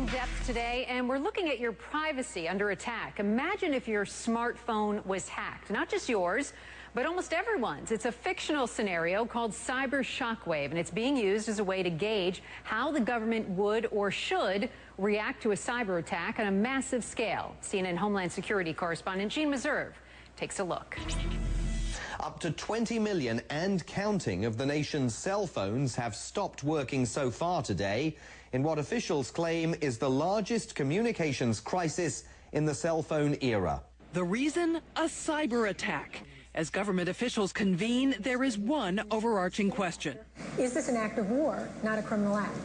in depth today, and we're looking at your privacy under attack. Imagine if your smartphone was hacked, not just yours, but almost everyone's. It's a fictional scenario called cyber shockwave, and it's being used as a way to gauge how the government would or should react to a cyber attack on a massive scale. CNN Homeland Security correspondent Jean Meserve takes a look. Up to 20 million and counting of the nation's cell phones have stopped working so far today in what officials claim is the largest communications crisis in the cell phone era. The reason? A cyber attack. As government officials convene, there is one overarching question. Is this an act of war, not a criminal act?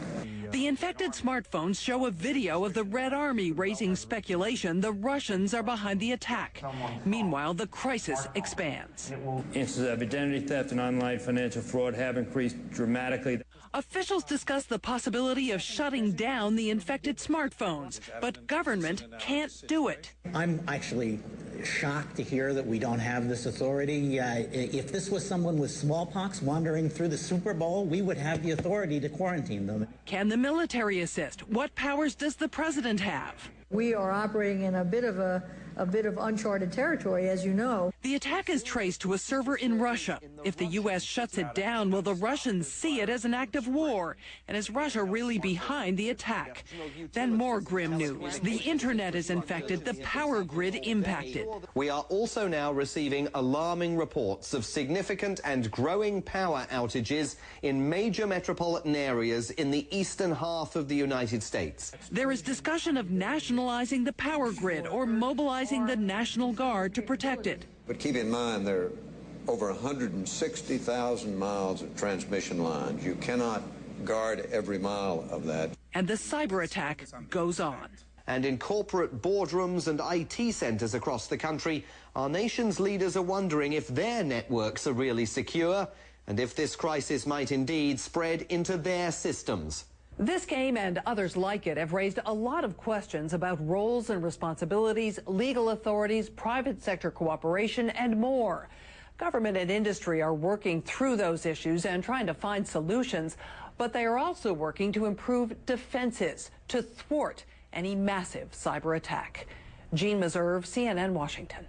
The infected smartphones show a video of the Red Army raising speculation the Russians are behind the attack. Meanwhile, the crisis expands. Instances of identity theft and online financial fraud have increased dramatically. Officials discuss the possibility of shutting down the infected smartphones, but government can't do it. I'm actually shocked to hear that we don't have this authority. If this was someone with smallpox wandering through the Super Bowl, we would have the authority to quarantine them. Can the military assist? What powers does the president have? We are operating in a bit of uncharted territory, as you know. The attack is traced to a server in Russia. If the U.S. shuts it down, will the Russians see it as an act of war? And is Russia really behind the attack? Then more grim news. The internet is infected, the power grid impacted. We are also now receiving alarming reports of significant and growing power outages in major metropolitan areas in the eastern half of the United States. There is discussion of nationalizing the power grid or mobilizing the National Guard to protect it. But keep in mind, there are over 160,000 miles of transmission lines. You cannot guard every mile of that. And the cyber attack goes on. And in corporate boardrooms and IT centers across the country, our nation's leaders are wondering if their networks are really secure and if this crisis might indeed spread into their systems. This game and others like it have raised a lot of questions about roles and responsibilities, legal authorities, private sector cooperation, and more. Government and industry are working through those issues and trying to find solutions, but they are also working to improve defenses to thwart any massive cyber attack. Jean Meserve, CNN, Washington.